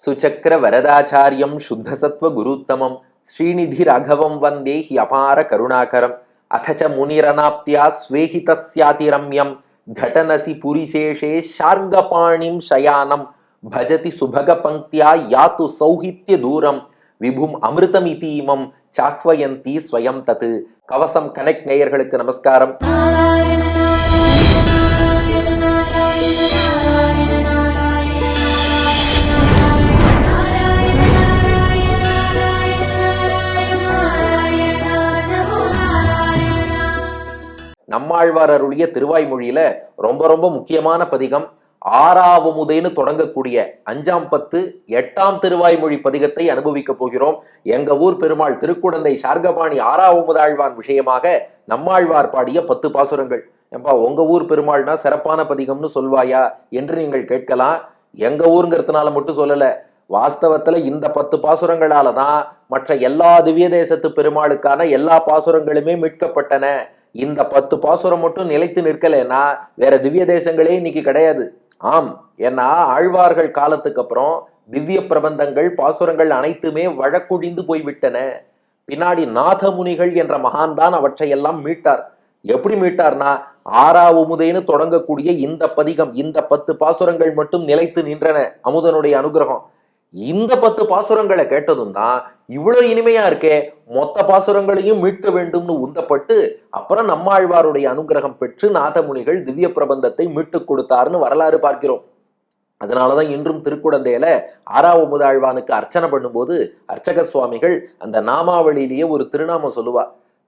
சுச்சக்கர வரதாச்சாரியம் சுத்தசத்வ குருத்தமம் ஸ்ரீநிதி ராகவம் வந்தே he அபார கருணாகரம் அத்தச முனிரனாப்தியா ஸ்வேஹிதஸ்யாதி ரம்யம் கடனசி புரிசேஷே ஷார்ங்கபாணிம் ஷயானம் பஜதி சுபக பங்க்தியா யாத்து சௌஹித்ய தூரம் விபும் அமிர்தமிதீமம் சாக்வயந்தி ஸ்வயம் தத்து. கவசம் கனெக்ட் நேயர்களுக்கு நமஸ்காரம். நம்மாழ்வார் அருளிய திருவாய்மொழியில ரொம்ப ரொம்ப முக்கியமான பதிகம் ஆறாவமுதைன்னு தொடங்கக்கூடிய 5ஆம் பத்து 8ஆம் திருவாய்மொழி பதிகத்தை அனுபவிக்க போகிறோம். எங்க ஊர் பெருமாள் திருக்குடந்தை சார்கபாணி ஆறாவமுதாழ்வான் விஷயமாக நம்மாழ்வார் பாடிய 10 பாசுரங்கள். ஏம்பா உங்க ஊர் பெருமாள்னா சிறப்பான பதிகம்னு சொல்வாயா என்று நீங்கள் கேட்கலாம். எங்க ஊருங்கிறதுனால மட்டும் சொல்லல, வாஸ்தவத்துல இந்த 10 பாசுரங்களாலதான் மற்ற எல்லா திவ்ய தேசத்து பெருமாளுக்கான எல்லா பாசுரங்களுமே மீட்கப்பட்டன. இந்த 10 பாசுரம் மட்டும் நிலைத்து நிற்கலைன்னா வேற திவ்ய தேசங்களே இன்னைக்கு கிடையாது. ஆம், ஏன்னா ஆழ்வார்கள் காலத்துக்கு அப்புறம் திவ்ய பிரபந்தங்கள் பாசுரங்கள் அனைத்துமே வழக்குழிந்து போய்விட்டன. பின்னாடி நாதமுனிகள் என்ற மகான் தான் அவற்றையெல்லாம் மீட்டார். எப்படி மீட்டார்னா, ஆறாவமுதைன்னு தொடங்கக்கூடிய இந்த பதிகம், இந்த 10 பாசுரங்கள் மட்டும் நிலைத்து நின்றன அமுதனுடைய அனுகிரகம். இந்த 10 பாசுரங்களை கேட்டதும் தான் இவ்வளவு இனிமையா இருக்கே, மொத்த பாசுரங்களையும் மீட்க வேண்டும்னு உந்தப்பட்டு அப்புறம் நம்மாழ்வாருடைய அனுகிரகம் பெற்று நாதமுனிகள் திவ்ய பிரபந்தத்தை மீட்டுக் கொடுத்தாருன்னு வரலாறு பார்க்கிறோம். அதனாலதான் இன்றும் திருக்குடந்தையில ஆறாவமுதாழ்வானுக்கு அர்ச்சனை பண்ணும்போது அர்ச்சக சுவாமிகள் அந்த நாமாவளியிலேயே ஒரு திருநாமம் சொல்லுவா,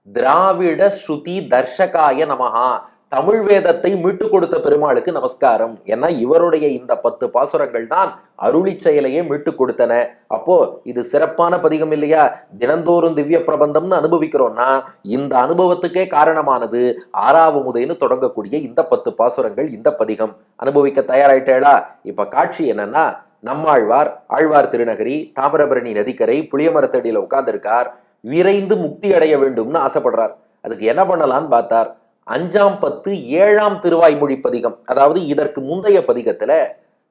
திராவிட ஸ்ருதி தர்ஷகாய நமஹா, தமிழ் வேதத்தை மீட்டு கொடுத்த பெருமாளுக்கு நமஸ்காரம். ஏன்னா இவருடைய இந்த 10 பாசுரங்கள் தான் அருளி செயலையே மீட்டு கொடுத்தன. அப்போ இது சிறப்பான பதிகம் இல்லையா? தினந்தோறும் திவ்ய பிரபந்தம்னு அனுபவிக்கிறோம்னா இந்த அனுபவத்துக்கே காரணமானது ஆறாவமுதைன்னு தொடங்கக்கூடிய இந்த 10 பாசுரங்கள், இந்த பதிகம். அனுபவிக்க தயாராயிட்டேளா? இப்ப காட்சி என்னன்னா, நம்மாழ்வார் ஆழ்வார் திருநகரி தாமிரபரணி நதிக்கரை புளியமரத்தடியில உட்கார்ந்திருக்கார். விரைந்து முக்தி அடைய வேண்டும்னு ஆசைப்படுறார். அதுக்கு என்ன பண்ணலான்னு பார்த்தார். 5ஆம் பத்து 7ஆம் திருவாய்மொழி பதிகம், அதாவது இதற்கு முந்தைய பதிகத்துல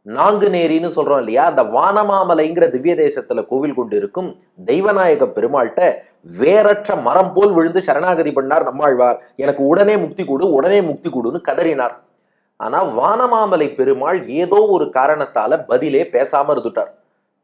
நாங்குநேரின்னு சொல்றோம் இல்லையா, அந்த வானமாமலைங்கிற திவ்ய தேசத்துல கோவில் கொண்டு இருக்கும் தெய்வநாயக பெருமாள்கிட்ட வேறற்ற மரம் போல் விழுந்து சரணாகதி பண்ணார் நம்மாழ்வார். எனக்கு உடனே முக்தி கொடு, உடனே முக்தி கொடுன்னு கதறினார். ஆனா வானமாமலை பெருமாள் ஏதோ ஒரு காரணத்தால பதிலே பேசாம இருந்துட்டார்.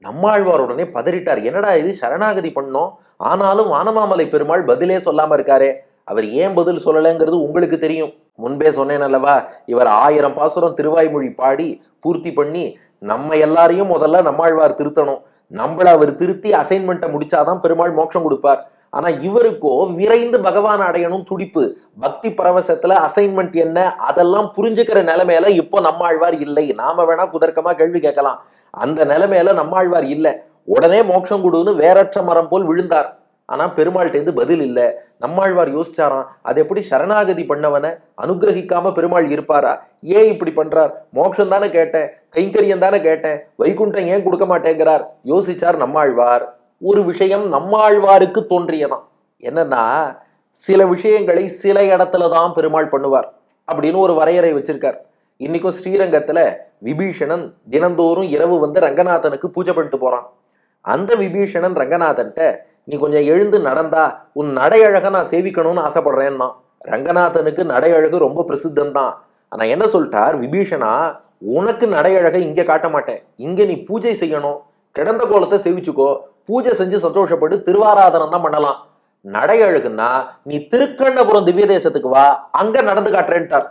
நம்மாழ்வார் உடனே பதறிட்டார். என்னடா இது, சரணாகதி பண்ணோம், ஆனாலும் வானமாமலை பெருமாள் பதிலே சொல்லாம இருக்காரே, அவர் ஏன் பதில் சொல்லலைங்கிறது உங்களுக்கு தெரியும். முன்பே சொன்னேன் அல்லவா, இவர் 1000 பாசுரம் திருவாய்மொழி பாடி பூர்த்தி பண்ணி நம்ம எல்லாரையும் முதல்ல நம்மாழ்வார் திருத்தணும். நம்மள அவர் திருத்தி அசைன்மெண்ட்டை முடிச்சாதான் பெருமாள் மோட்சம் கொடுப்பார். ஆனா இவருக்கோ விரைந்து பகவான் அடையணும் துடிப்பு, பக்தி பரவசத்துல அசைன்மெண்ட் என்ன அதெல்லாம் புரிஞ்சுக்கிற நிலைமையில இப்போ நம்மாழ்வார் இல்லை. நாம வேணா குதர்க்கமா கேள்வி கேட்கலாம், அந்த நிலைமையில நம்மாழ்வார் இல்லை. உடனே மோட்சம் கொடுன்னு வேறற்ற மரம் போல் விழுந்தார். ஆனா பெருமாள்கிட்ட பதில் இல்லை. நம்மாழ்வார் யோசிச்சாராம், அது எப்படி சரணாகதி பண்ணவன அனுகிரகிக்காம பெருமாள் இருப்பாரா? ஏன் இப்படி பண்றார்? மோட்சம் தானே கேட்டேன், கைங்கரியம் தானே கேட்டேன், வைகுண்டம் ஏன் கொடுக்க மாட்டேங்கிறார்? யோசிச்சார் நம்மாழ்வார். ஒரு விஷயம் நம்மாழ்வாருக்கு தோன்றியதான். என்னன்னா, சில விஷயங்களை சில இடத்துலதான் பெருமாள் பண்ணுவார் அப்படின்னு ஒரு வரையறை வச்சிருக்கார். இன்னைக்கும் ஸ்ரீரங்கத்துல விபீஷணன் தினந்தோறும் இரவு வந்து ரங்கநாதனுக்கு பூஜை பண்ணிட்டு போறான். அந்த விபீஷணன் ரங்கநாதன்ட்ட, நீ கொஞ்சம் எழுந்து நடந்தா உன் நடையழக நான் சேவிக்கணும்னு ஆசைப்படுறேன்னா. ரங்கநாதனுக்கு நடையழகு ரொம்ப பிரசித்தம் தான். ஆனா என்ன சொல்லிட்டார் விபீஷணா, உனக்கு நடையழக இங்க காட்ட மாட்டேன், இங்க நீ பூஜை செய்யணும், கிடந்த கோலத்தை சேவிச்சுக்கோ, பூஜை செஞ்சு சந்தோஷப்பட்டு திருவாராதனம் தான் பண்ணலாம். நடையழகுன்னா நீ திருக்கண்ணபுரம் திவ்ய தேசத்துக்கு வா, அங்க நடந்து காட்டுறேன்ட்டார்.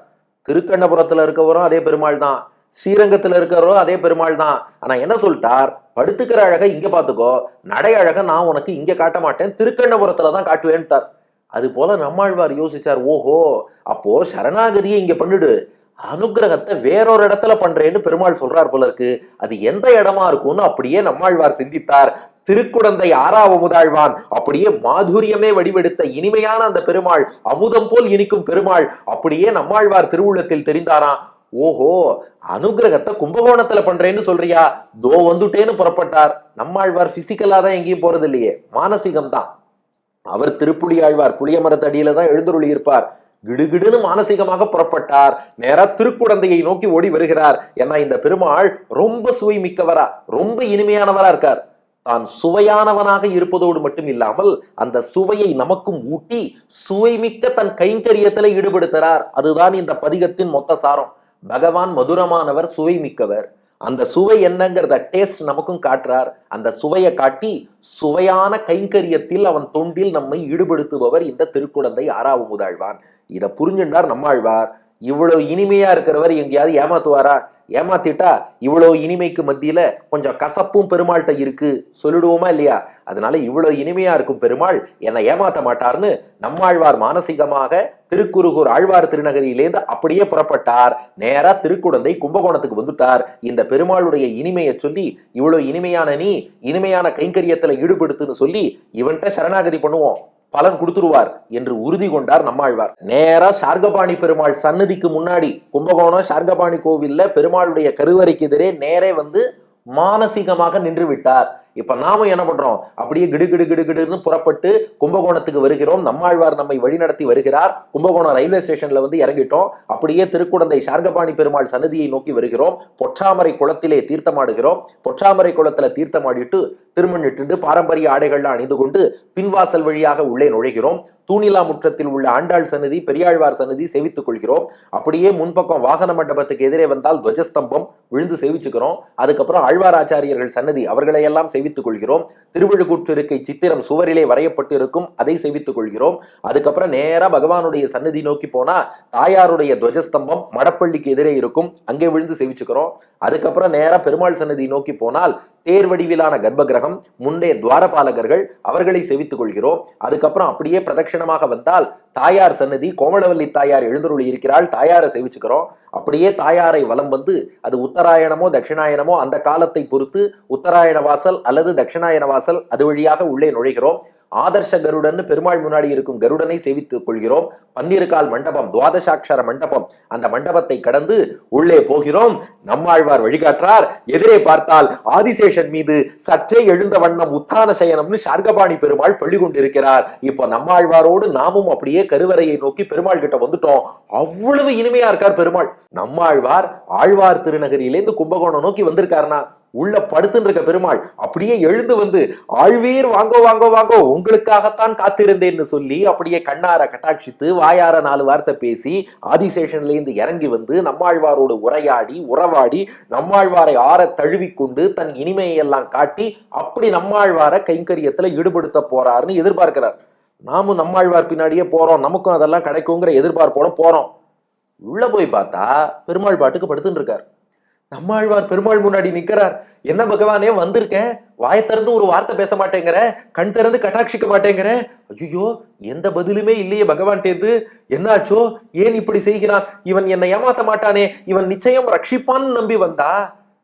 திருக்கண்ணபுரத்துல இருக்கவரும் அதே பெருமாள் தான், ஸ்ரீரங்கத்துல இருக்கிறவரும் அதே பெருமாள் தான். ஆனா என்ன சொல்லிட்டார், படுத்துக்கிற அழகை இங்க பாத்துக்கோ, நடை அழக நான் உனக்கு இங்க காட்ட மாட்டேன், திருக்கண்ணபுரத்துலதான் காட்டுவேன்ட்டார். அது போல நம்மாழ்வார் யோசிச்சார், ஓஹோ அப்போ சரணாகதியை இங்க பண்ணிடு, அனுகிரகத்தை வேறொரு இடத்துல பண்றேன்னு பெருமாள் சொல்றார் போல இருக்கு. அது எந்த இடமா இருக்கும்னு அப்படியே நம்மாழ்வார் சிந்தித்தார். திருக்குடந்தை ஆறாவமுதாழ்வான் அப்படியே மாதுரியமே வடிவெடுத்த இனிமையான அந்த பெருமாள், அமுதம் போல் இனிக்கும் பெருமாள் அப்படியே நம்மாழ்வார் திருவுள்ளத்தில் தெரிந்தாராம். ஓஹோ, அனுகிரகத்தை கும்பகோணத்துல பண்றேன்னு சொல்றியா, தோ வந்துட்டேன்னு புறப்பட்டார். நம்மாழ்வார் பிசிக்கலா தான் எங்கேயும் போறது இல்லையே, மானசீகம் தான். அவர் திருப்புலி ஆழ்வார் புளிய மரத்தடியில தான் எழுந்தருளி இருப்பார். கிடுகிடுன்னு மானசீகமாக புறப்பட்டார். நேரா திருக்குடந்தையை நோக்கி ஓடி வருகிறார். ஏன்னா இந்த பெருமாள் ரொம்ப சுவை மிக்கவரா, ரொம்ப இனிமையானவரா இருக்கார். தான் சுவையானவனாக இருப்பதோடு மட்டும் இல்லாமல் அந்த சுவையை நமக்கும் ஊட்டி சுவைமிக்க தன் கைங்கரியத்துல ஈடுபடுத்துறார். அதுதான் இந்த பதிகத்தின் மொத்த சாரம். பகவான் மதுரமானவர், சுவை மிக்கவர். அந்த சுவை என்னங்கிறத டேஸ்ட் நமக்கும் காட்டுறார். அந்த சுவையை காட்டி சுவையான கைங்கரியத்தில் அவன் தொண்டில் நம்மை ஈடுபடுத்துபவர் இந்த திருக்குடந்தை ஆறாவமுதாழ்வான். இதை புரிஞ்சுட்டார் நம்மாழ்வார். இவ்வளவு இனிமையா இருக்கிறவர் எங்கேயாவது ஏமாத்துவாரா? ஏமாத்திட்டா இவ்வளவு இனிமைக்கு மத்தியில கொஞ்சம் கசப்பும் பெருமாள்கிட்ட இருக்கு சொல்லிடுவோமா இல்லையா? அதனால இவ்வளவு இனிமையா இருக்கும் பெருமாள் என்னை ஏமாத்த மாட்டார்னு நம்மாழ்வார் மானசீகமாக திருக்குறுகூர் ஆழ்வார் திருநகரியிலேருந்து அப்படியே புறப்பட்டார். நேரா திருக்குடந்தை கும்பகோணத்துக்கு வந்துட்டார். இந்த பெருமாளுடைய இனிமையை சொல்லி, இவ்வளவு இனிமையான நீ இனிமையான கைங்கரியத்துல ஈடுபடுத்துன்னு சொல்லி இவன்கிட்ட சரணாகதி பண்ணுவோம், பலன் கொடுத்துருவார் என்று உறுதி கொண்டார் நம்மாழ்வார். நேரா சார்கபாணி பெருமாள் சன்னதிக்கு முன்னாடி, கும்பகோணம் சார்கபாணி கோவில்ல பெருமாளுடைய கருவறைக்கு எதிரே நேரே வந்து மானசீகமாக நின்று விட்டார். இப்ப நாம என்ன பண்றோம்? அப்படியே கிடுகிடுன்னு புறப்பட்டு கும்பகோணத்துக்கு வருகிறோம். நம்மாழ்வார் நம்மை வழிநடத்தி வருகிறார். கும்பகோணம் ரயில்வே ஸ்டேஷன்ல வந்து இறங்கிட்டோம். அப்படியே திருக்குடந்தை சார்கபாணி பெருமாள் சன்னதியை நோக்கி வருகிறோம். பொற்றாமரை குளத்திலே தீர்த்தமாடுகிறோம். பொற்றாமரை குளத்துல தீர்த்தமாடிட்டு திருமணிட்டு பாரம்பரிய ஆடைகள்லாம் அணிந்து கொண்டு பின்வாசல் வழியாக உள்ளே நுழைகிறோம். தூணிலா முற்றத்தில் உள்ள ஆண்டாள் சன்னதி, பெரியாழ்வார் சன்னதி சேவித்துக் கொள்கிறோம். அப்படியே முன்பக்கம் வாகன மண்டபத்துக்கு எதிரே வந்தால் துவஜஸ்தம்பம் விழுந்து சேவிச்சுக்கிறோம். அதுக்கப்புறம் ஆழ்வார் ஆச்சாரியர்கள் சன்னதி, அவர்களை எல்லாம் சேவித்துக் கொள்கிறோம். திருவிழுக்கூற்றிருக்கை சித்திரம் சுவரிலே வரையப்பட்டு இருக்கும், அதை சேவித்துக் கொள்கிறோம். அதுக்கப்புறம் நேரா பகவானுடைய சன்னதி நோக்கி போனா தாயாருடைய துவஜஸ்தம்பம் மடப்பள்ளிக்கு எதிரே இருக்கும், அங்கே விழுந்து சேவிச்சுக்கிறோம். அதுக்கப்புறம் நேரா பெருமாள் சன்னதி நோக்கி போனால் தேர் வடிவிலான கர்ப்ப கிரகம், முன்னே துவாரபாலகர்கள், அவர்களை சேவித்துக் கொள்கிறோம். அதுக்கப்புறம் அப்படியே பிரதட்சிணமாக வந்தால் தாயார் சன்னதி, கோமளவல்லி தாயார் எழுந்தருளி இருக்கிறாள், தாயாரை சேவிச்சுக்கிறோம். அப்படியே தாயாரை வலம் வந்து அது உத்தராயணமோ தட்சிணாயனமோ அந்த காலத்தை பொறுத்து உத்தராயண வாசல் அல்லது தட்சிணாயன வாசல், அது வழியாக உள்ளே நுழைகிறோம். ஆதர்ஷ கருடன் பெருமாள் முன்னாடி இருக்கும் கருடனை சேவித்துக் கொள்கிறோம். 12 மண்டபம், துவாதசாட்சர மண்டபம், அந்த மண்டபத்தை கடந்து உள்ளே போகிறோம். நம்மாழ்வார் வழிகாட்டுறார். எதிரே பார்த்தால் ஆதிசேஷன் மீது சற்றே எழுந்த வண்ணம் உத்தான சயனம்னு சார்கபாணி பெருமாள் பள்ளி கொண்டிருக்கிறார். இப்ப நம்மாழ்வாரோடு நாமும் அப்படியே கருவறையை நோக்கி பெருமாள் கிட்ட வந்துட்டோம். அவ்வளவு இனிமையா இருக்கார் பெருமாள். நம்மாழ்வார் ஆழ்வார் திருநகரியிலேருந்து கும்பகோணம் நோக்கி வந்திருக்காருனா உள்ள படுத்துன்னு இருக்க பெருமாள் அப்படியே எழுந்து வந்து ஆழ்வீர் வாங்கோ வாங்கோ வாங்கோ உங்களுக்காகத்தான் காத்திருந்தேன்னு சொல்லி அப்படியே கண்ணார கட்டாட்சித்து வாயார 4 வார்த்தை பேசி ஆதிசேஷன்ல இருந்து இறங்கி வந்து நம்மாழ்வாரோடு உரையாடி உறவாடி நம்மாழ்வாரை ஆற தழுவிக்கொண்டு தன் இனிமையை எல்லாம் காட்டி அப்படி நம்மாழ்வார கைங்கரியத்துல ஈடுபடுத்த போறாருன்னு எதிர்பார்க்கிறார். நாமும் நம்மாழ்வார் பின்னாடியே போறோம், நமக்கும் அதெல்லாம் கிடைக்குங்கிற எதிர்பார்ப்போட போறோம். உள்ள போய் பார்த்தா பெருமாள் பாட்டுக்கு படுத்துன்னு இருக்கார். நம்மாழ்வார் பெருமாள் முன்னாடி நிக்கிறார். என்ன பகவானே வந்திருக்கேன், வாய திறந்து ஒரு வார்த்தை பேச மாட்டேங்கிற, கண் திறந்து கட்டாட்சிக்க மாட்டேங்கிற, ஐயோ எந்த பதிலுமே இல்லையே பகவான் தேர்ந்து, என்னாச்சோ, ஏன் இப்படி செய்கிறான், இவன் என்னை ஏமாத்த மாட்டானே, இவன் நிச்சயம் ரட்சிப்பான்னு நம்பி வந்தா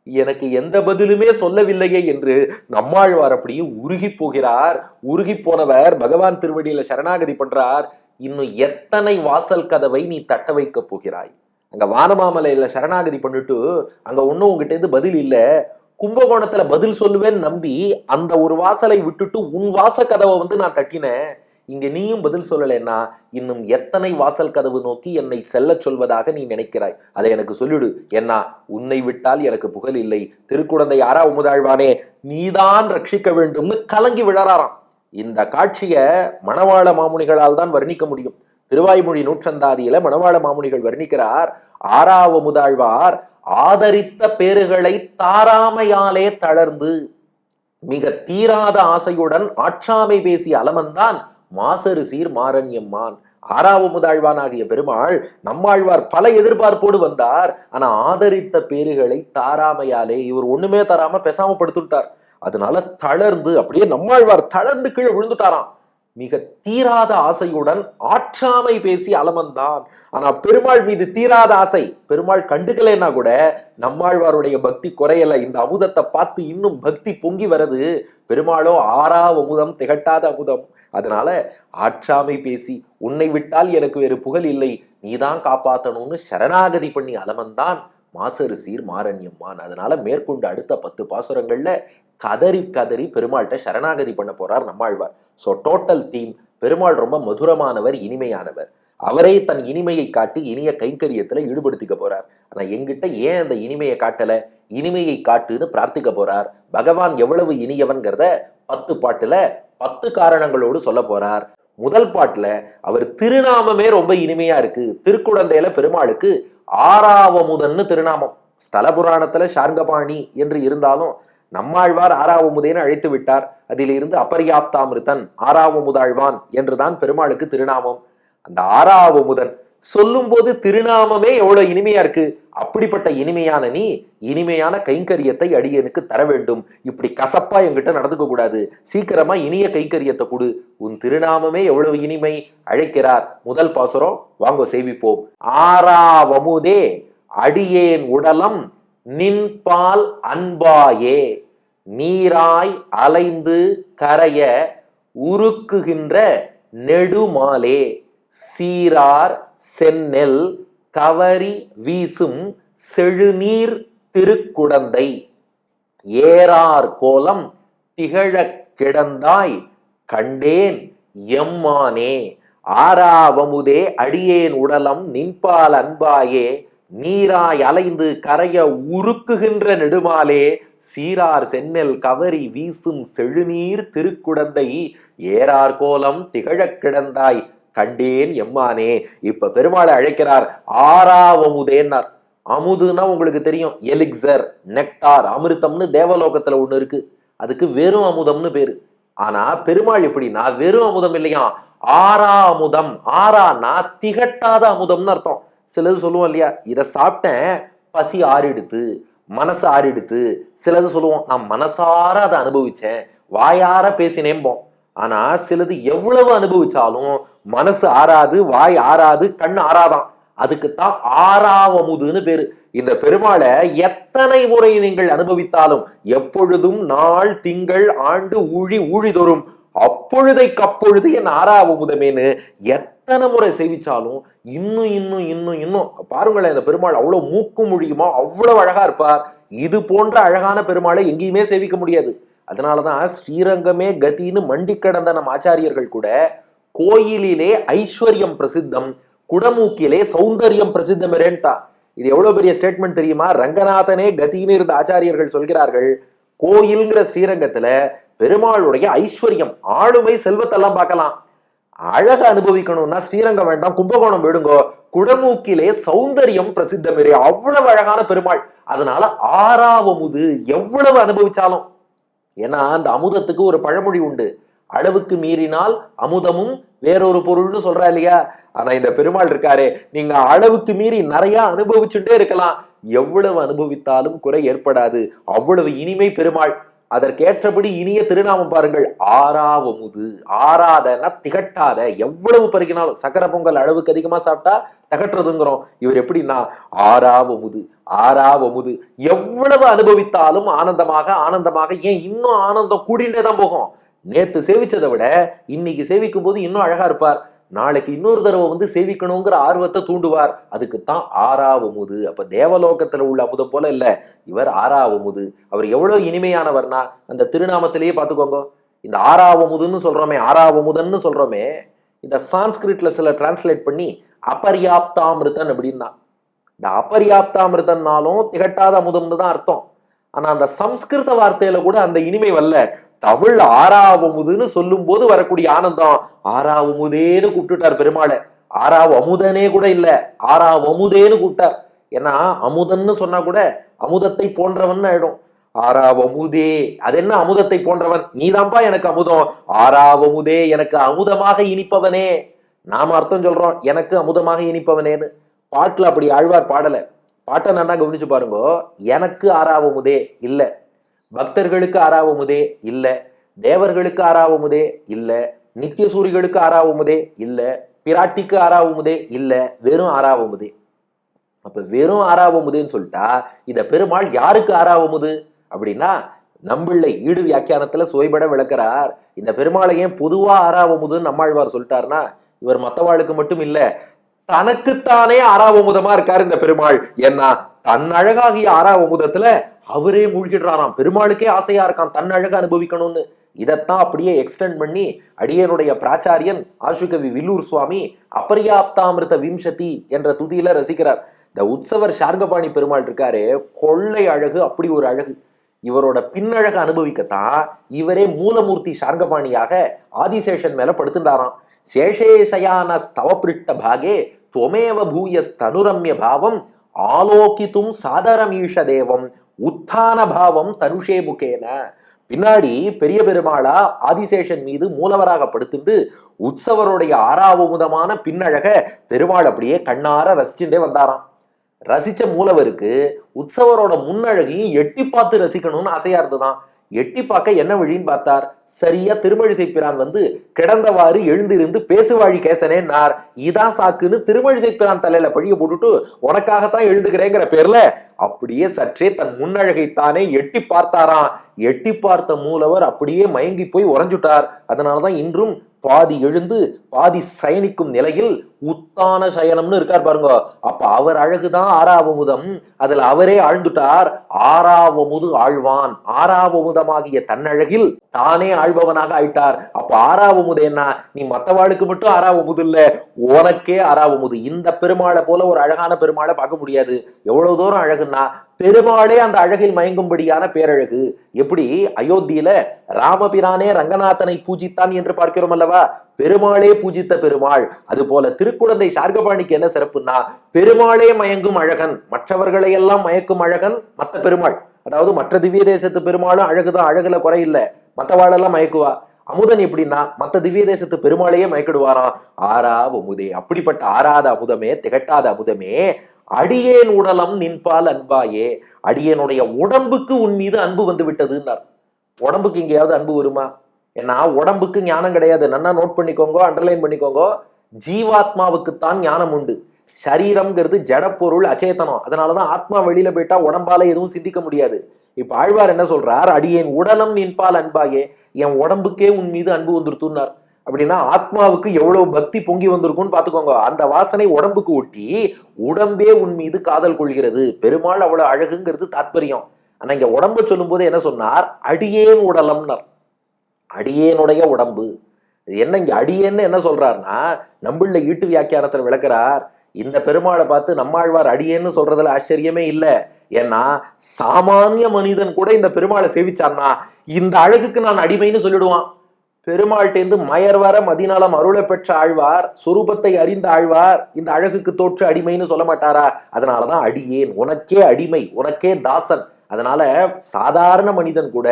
எனக்கு எந்த பதிலுமே சொல்லவில்லையே என்று நம்மாழ்வார் அப்படியே உருகி போகிறார். உருகி போனவர் பகவான் திருவடியில சரணாகதி பண்றார். இன்னும் எத்தனை வாசல் கதவை நீ தட்ட வைக்க போகிறாய்? அங்க வானமாமலையில சரணாகதி பண்ணிட்டு அங்க ஒன்னும் உங்ககிட்ட இருந்து பதில் இல்ல, கும்பகோணத்துல பதில் சொல்லுவேன்னு நம்பி அந்த ஒரு வாசலை விட்டுட்டு உன் வாச கதவை வந்து நான் தட்டினேன். இங்க நீயும் பதில் சொல்லலைன்னா இன்னும் எத்தனை வாசல் கதவு நோக்கி என்னை செல்ல சொல்வதாக நீ நினைக்கிறாய்? அதை எனக்கு சொல்லிடு. ஏன்னா உன்னை விட்டால் எனக்கு புகழ் இல்லை. திருக்குடந்தை ஆறாவமுதாழ்வானே நீதான் ரட்சிக்க வேண்டும்னு கலங்கி விழறாராம். இந்த காட்சிய மணவாள மாமுனிகளால் தான் வர்ணிக்க முடியும். திருவாய்மொழி நூற்றந்தாதியில மணவாள மாமுனிகள் வர்ணிக்கிறார். ஆறாவமுதாழ்வார் ஆதரித்த பேறுகளை தாராமையாலே தளர்ந்து மிக தீராத ஆசையுடன் ஆற்றாமை பேசிய அலமன்தான் மாசரு சீர் மாரண்யம்மான். ஆறாவமுதாழ்வான் ஆகிய பெருமாள் நம்மாழ்வார் பல எதிர்பார்ப்போடு வந்தார். ஆனா ஆதரித்த பேறுகளை தாராமையாலே இவர் ஒண்ணுமே தராம பேசாம படுத்துட்டார். அதனால தளர்ந்து அப்படியே நம்மாழ்வார் தளர்ந்து கீழே விழுந்துட்டாராம். மிக தீராத ஆசையுடன் ஆற்றாமை பேசி அலமந்தான். ஆனா பெருமாள் மீது தீராத ஆசை. பெருமாள் கண்டுக்கலைன்னா கூட நம்மாழ்வாருடைய பக்தி குறையல. இந்த அமுதத்தை பார்த்து இன்னும் பக்தி பொங்கி வருது. பெருமாளோ ஆறாவமுதம் திகட்டாத அமுதம். அதனால ஆற்றாமை பேசி உன்னை விட்டால் எனக்கு வேறு புகழ் இல்லை, நீதான் காப்பாத்தணும்னு சரணாகதி பண்ணி அலமந்தான் மாசரு சீர் மாரண்யம்மான். அதனால மேற்கொண்டு அடுத்த 10 பாசுரங்கள்ல கதறி கதறி பெருமாள்கிட்ட சரணாகதி பண்ண போறார் Nammalvar. So total theme, Perumal ரொம்ப மதுரமானவர், இனிமையானவர். அவரே தன் இனிமையை காட்டி இனிய கைங்கரியத்துல ஈடுபடுத்திக்க போறார். ஆனா எங்கிட்ட ஏன் அந்த இனிமையை காட்டல, இனிமையை காட்டுன்னு பிரார்த்திக்க போறார். பகவான் எவ்வளவு இனியவன்கிறத 10 பாட்டுல 10 காரணங்களோடு சொல்ல போறார். முதல் பாட்டுல அவர் திருநாமமே ரொம்ப இனிமையா இருக்கு. திருக்குழந்தையில பெருமாளுக்கு ஆறாவமுதன்னு திருநாமம். ஸ்தல புராணத்துல சார்ங்கபாணி என்று இருந்தாலும் நம்மாழ்வார் ஆறாவமுதேன்னு அழைத்து விட்டார். அதிலிருந்து அபர்யாப்தாமிருத்தன் ஆறாவமுதாழ்வான் என்றுதான் பெருமாளுக்கு திருநாமம். அந்த ஆறாவமுதன் சொல்லும் போது திருநாமமே எவ்வளவு இனிமையா இருக்கு. அப்படிப்பட்ட இனிமையான நீ இனிமையான கைங்கரியத்தை அடியனுக்கு தர வேண்டும். இப்படி கசப்பா என்கிட்ட நடந்துக்க கூடாது. சீக்கிரமா இனிய கைங்கரியத்தை கொடு. உன் திருநாமமே எவ்வளவு இனிமை. அழைக்கிறார். முதல் பாசுரம் வாங்க சேவிப்போம். ஆறாவமுதே அடியேன் உடலம் நின்பால் அன்பாயே, நீராய் அலைந்து கரைய உருக்குகின்ற நெடுமாலே, சீரார் செந்நெல் கவரி வீசும் செழுநீர் திருக்குடந்தை, ஏறார் கோலம் திகழக் கிடந்தாய் கண்டேன் எம்மானே. ஆறாவமுதே அடியேன் உடலம் நின்பால் அன்பாயே, நீராய் அலைந்து கரைய உருக்குகின்ற நெடுமாலே, சீரார் செந்நெல் கவரி வீசும் செழுநீர் திருக்குடந்தை, ஏறார் கோலம் திகழக் கிடந்தாய் கண்டேன் எம்மானே. இப்ப பெருமாளை அழைக்கிறார். ஆறாவமுதேன்னார். அமுதுன்னா உங்களுக்கு தெரியும், எலிக்சர், நெக்டார், அமிர்தம்னு தேவலோகத்துல ஒண்ணு இருக்கு. அதுக்கு வெறும் அமுதம்னு பேரு. ஆனா பெருமாள் எப்படின்னா வெறும் அமுதம் இல்லையா, ஆறா அமுதம். ஆறானா திகட்டாத அமுதம்னு அர்த்தம். சிலது சொல்லுவோம் இல்லையா, இதை சாப்பிட்டேன் பசி ஆறிடுத்து, மனசு ஆறிடுத்து. சிலது சொல்லுவோம் நான் மனசார அதை அனுபவிச்சேன், வாயார பேசினேம்போம். ஆனா சிலது எவ்வளவு அனுபவிச்சாலும் மனசு ஆறாது, வாய் ஆறாது, கண் ஆறாதான். அதுக்குத்தான் ஆறாவமுதுன்னு பேரு. இந்த பெருமாளை எத்தனை முறை நீங்கள் அனுபவித்தாலும், எப்பொழுதும் நாள் திங்கள் ஆண்டு ஊழி ஊழிதொரும் அப்பொழுதைக்கு அப்பொழுது என் ஆறாவமுதமேன்னு எத்தனை முறை சேவிச்சாலும் இன்னும் இன்னும் இன்னும் இன்னும் பாருங்களேன். இந்த பெருமாள் அவ்வளவு மூக்கு மொழியுமா அவ்வளவு அழகா இருப்பார். இது போன்ற அழகான பெருமாளை எங்கேயுமே சேவிக்க முடியாது. அதனாலதான் ஸ்ரீரங்கமே கதின்னு மண்டி கடந்த நம் ஆச்சாரியர்கள் கூட கோயிலிலே ஐஸ்வர்யம் பிரசித்தம், குடமூக்கிலே சௌந்தர்யம் பிரசித்தமேன்ட்டா. இது எவ்வளவு பெரிய ஸ்டேட்மெண்ட் தெரியுமா? ரங்கநாதனே கதின்னு இருந்த ஆச்சாரியர்கள் சொல்கிறார்கள், கோயில்ங்கிற ஸ்ரீரங்கத்துல பெருமாளுடைய ஐஸ்வர்யம், ஆளுமை, செல்வத்தெல்லாம் பார்க்கலாம். அழக அனுபவிக்கணும்னா ஸ்ரீரங்கம் வேண்டாம், கும்பகோணம் விடுங்கோ. குடமூக்கிலே சௌந்தர்யம் பிரசித்தமேரே, அவ்வளவு அழகான பெருமாள். அதனால ஆறாவமுது எவ்வளவு அனுபவிச்சாலும். ஏன்னா அந்த அமுதத்துக்கு ஒரு பழமொழி உண்டு, அளவுக்கு மீறினால் அமுதமும் வேறொரு பொருள்னு சொல்றா இல்லையா. ஆனா இந்த பெருமாள் இருக்காரே, நீங்க அளவுக்கு மீறி நிறைய அனுபவிச்சுட்டே இருக்கலாம், எவ்வளவு அனுபவித்தாலும் குறை ஏற்படாது. அவ்வளவு இனிமை பெருமாள். அதற்கேற்றபடி இனிய திருநாமம் பாருங்கள், ஆறாவமுது. ஆறாதனா திகட்டாத. எவ்வளவு பருகினாலும், சக்கரை பொங்கல் அளவுக்கு அதிகமா சாப்பிட்டா தகட்டுறதுங்கிறோம். இவர் எப்படின்னா ஆறாவமுது. ஆறாவமுது எவ்வளவு அனுபவித்தாலும் ஆனந்தமாக ஆனந்தமாக, ஏன் இன்னும் ஆனந்தம் கூடிண்டே தான் போகும். நேத்து சேவிச்சதை விட இன்னைக்கு சேவிக்கும் போது இன்னும் அழகா இருப்பார். நாளைக்கு இன்னொரு தடவை வந்து சேவிக்கணுங்கிற ஆர்வத்தை தூண்டுவார். அதுக்குத்தான் ஆறாவமுது. அப்ப தேவலோகத்துல உள்ள அமுதம் போல இல்ல, இவர் ஆறாவமுது. அவர் எவ்வளவு இனிமையானவர்னா அந்த திருநாமத்திலேயே பாத்துக்கோங்க. இந்த ஆறாவமுதுன்னு சொல்றோமே, ஆறாவமுதன்னு சொல்றோமே, இந்த சான்ஸ்கிரிட்ல சில டிரான்ஸ்லேட் பண்ணி அபர்யாப்தாமிருத்தன் அப்படின்னா, இந்த அபர்யாப்தாமிருத்தன்னாலும் திகட்டாத அமுதம்னு தான் அர்த்தம். ஆனா அந்த சம்ஸ்கிருத வார்த்தையில கூட அந்த இனிமை வரல. தமிழ் ஆறாவமுதுன்னு சொல்லும் போது வரக்கூடிய ஆனந்தம், ஆறாவமுதேன்னு கூப்பிட்டுட்டார் பெருமாளை. ஆறாவமுதனே கூட இல்ல, ஆறாவமுதேன்னு கூப்பிட்டார். ஏன்னா அமுதன்னு சொன்னா கூட அமுதத்தை போன்றவன் ஆயிடும். ஆறாவமுதே, அது என்ன அமுதத்தை போன்றவன்? நீதான்பா எனக்கு அமுதம். ஆறாவமுதே, எனக்கு அமுதமாக இனிப்பவனே. நாம அர்த்தம் சொல்றோம் எனக்கு அமுதமாக இனிப்பவனேன்னு. பாட்டுல அப்படி ஆழ்வார் பாடல. பாட்டை நல்லா கவனிச்சு பாருங்க. எனக்கு ஆறாவமுதே இல்ல, பக்தர்களுக்கு ஆறாவமுதே இல்ல, தேவர்களுக்கு ஆறாவமுதே இல்ல, நித்திய சூரிகளுக்கு ஆறாவமுதே இல்ல, பிராட்டிக்கு ஆறாவமுதே இல்ல, வெறும் ஆறாவமுதே. அப்ப வெறும் ஆறாவமுதேன்னு சொல்லிட்டா இத பெருமாள் யாருக்கு ஆறாவமுது அப்படின்னா, நம்பிள்ளை ஈடு வியாக்கியானத்துல சுவைபட விளக்குறார். இந்த பெருமாளை ஏன் பொதுவா ஆறாவமுதுன்னு நம்மாழ்வார் சொல்லிட்டார்னா, இவர் மத்தவாளுக்கு மட்டும் இல்ல, தனக்குத்தானே ஆறாவமுதமா இருக்காரு இந்த பெருமாள். ஏன்னா தன் அழகாகிய ஆறாவமுதத்துல அவரே மூழ்கிடுறாராம். பெருமாளுக்கே ஆசையா இருக்கான் தன் அழக அனுபவிக்கணும்னு. இதைத்தான் அப்படியே எக்ஸ்டெண்ட் பண்ணி அடியனுடைய பிராச்சாரியன் ஆசுகவி வில்லூர் சுவாமி அபர்யாப்தாமிருத விம்சதி என்ற துதியில ரசிக்கிறார். இந்த உற்சவர் சார்கபாணி பெருமாள் இருக்காரு, கொள்ளை அழகு, அப்படி ஒரு அழகு. இவரோட பின்னழக அனுபவிக்கத்தான் இவரே மூலமூர்த்தி சார்கபாணியாக ஆதிசேஷன் மேல படுத்துட்டாராம். சேஷேஷயான ஸ்தவபிருஷ்ட பாகே துவமேவ பூயஸ்தனுரம்ய பாவம் ஆலோகித்தும் சாதரமீஷ தேவம் உத்தான பாவம் தனுஷே முகேன. பின்னாடி பெரிய பெருமாளா ஆதிசேஷன் மீது மூலவராக படுத்துட்டு உற்சவருடைய ஆறாவமுதமான பின்னழக பெருமாள் அப்படியே கண்ணார ரசிச்சுட்டே வந்தாராம். ரசிச்ச மூலவருக்கு உற்சவரோட முன்னழகையும் எட்டி பார்த்து ரசிக்கணும்னு ஆசையா இருந்துதான். எட்டி பார்க்க என்ன வழின்னு பார்த்தார். சரியா திருமழிசை பிரான் வந்து கிடந்தவாறு எழுந்திருந்து பேசுவாழி கேசனேன்னார். இதான் சாக்குன்னு திருமழிசை பிரான் தலையில பழிய போட்டுட்டு உனக்காகத்தான் எழுதுகிறேங்கிற பேர்ல அப்படியே சற்றே தன் முன்னழகைத்தானே எட்டி பார்த்தாராம். எட்டி பார்த்த மூலவர் அப்படியே மயங்கி போய் உறைஞ்சுட்டார். அதனாலதான் இன்றும் பாதி எழுந்து பாதி சயனிக்கும் நிலையில் உத்தான சயனம்னு இருக்கார் பாருங்க. அப்ப அவர் அழகுதான் ஆறாவமுதம், அதுல அவரே ஆழ்ந்துட்டார். ஆறாவமுது ஆழ்வான், ஆறாவமுதமாகிய தன்னழகில் தானே ஆழ்பவனாக ஆயிட்டார். அப்ப ஆறாவமுது என்ன, நீ மத்தவாளுக்கு மட்டும் ஆறாவமுது இல்ல, உனக்கே ஆறாவமுது. இந்த பெருமாளை போல ஒரு அழகான பெருமாளை பார்க்க முடியாது. எவ்வளவு தூரம் அழகுன்னா பெருமாளே அந்த அழகில் மயங்கும்படியான பேரழகு. எப்படி அயோத்தியில ராமபிரானே ரங்கநாதனை பூஜித்தான் என்று பார்க்கிறோம் அல்லவா, பெருமாளே பூஜித்த பெருமாள். அது போல திருக்குழந்தை சார்கபாணிக்கு என்ன சிறப்புன்னா பெருமாளே மயங்கும் அழகன், மற்றவர்களை எல்லாம் மயக்கும் அழகன் மத்த பெருமாள். அதாவது மற்ற திவ்ய தேசத்து பெருமாளும் அழகுதான், அழகுல குறையில்லை, மற்றவாளெல்லாம் மயக்குவா. அமுதன் எப்படின்னா மத்த திவ்ய தேசத்து பெருமாளையே மயக்கிடுவாராம். ஆறாவமுதே, அப்படிப்பட்ட ஆறாத அமுதமே, திகட்டாத அமுதமே, அடியேன் உடலம் நின்பால் அன்பாயே, அடியனுடைய உடம்புக்கு உன் மீது அன்பு வந்து விட்டதுன்னார். உடம்புக்கு எங்கேயாவது அன்பு வருமா? ஏன்னா உடம்புக்கு ஞானம் கிடையாது. நல்லா நோட் பண்ணிக்கோங்க, அண்டர்லைன் பண்ணிக்கோங்க. ஜீவாத்மாவுக்குத்தான் ஞானம் உண்டு. சரீரம்ங்கிறது ஜடப்பொருள், அச்சேதனம். அதனாலதான் ஆத்மா வெளியில போயிட்டா உடம்பால எதுவும் சிந்திக்க முடியாது. இப்ப ஆழ்வார் என்ன சொல்றார், அடியேன் உடலம் நின்பால் அன்பாயே, என் உடம்புக்கே உன் மீது அன்பு வந்துருத்துனார். அப்படின்னா ஆத்மாவுக்கு எவ்வளவு பக்தி பொங்கி வந்திருக்கும்னு பாத்துக்கோங்க. அந்த வாசனை உடம்புக்கு ஒட்டி உடம்பே உன் மீது காதல் கொள்கிறது. பெருமாள் அவ்வளவு அழகுங்கிறது தாத்பரியம். ஆனா இங்க உடம்பு சொல்லும் போது என்ன சொன்னார், அடியேன் உடலம்னார். அடியேனுடைய உடம்பு. என்ன இங்க அடியேன்னு என்ன சொல்றாருன்னா, நம்மள ஈட்டு வியாக்கியானத்துல விளக்குறார். இந்த பெருமாளை பார்த்து நம்மாழ்வார் அடியேன்னு சொல்றதுல ஆச்சரியமே இல்லை. ஏன்னா சாமானிய மனிதன் கூட இந்த பெருமாளை சேவிச்சார்னா இந்த அழகுக்கு நான் அடிமைன்னு சொல்லிடுவான். பெருமாள்டேந்து மயர் வர மதிநலம் அருளை பெற்ற ஆழ்வார், சொரூபத்தை அறிந்த ஆழ்வார் இந்த அழகுக்கு தோற்று அடிமைன்னு சொல்ல மாட்டாரா? அதனாலதான் அடியேன், உனக்கே அடிமை, உனக்கே தாசன். அதனால சாதாரண மனிதன் கூட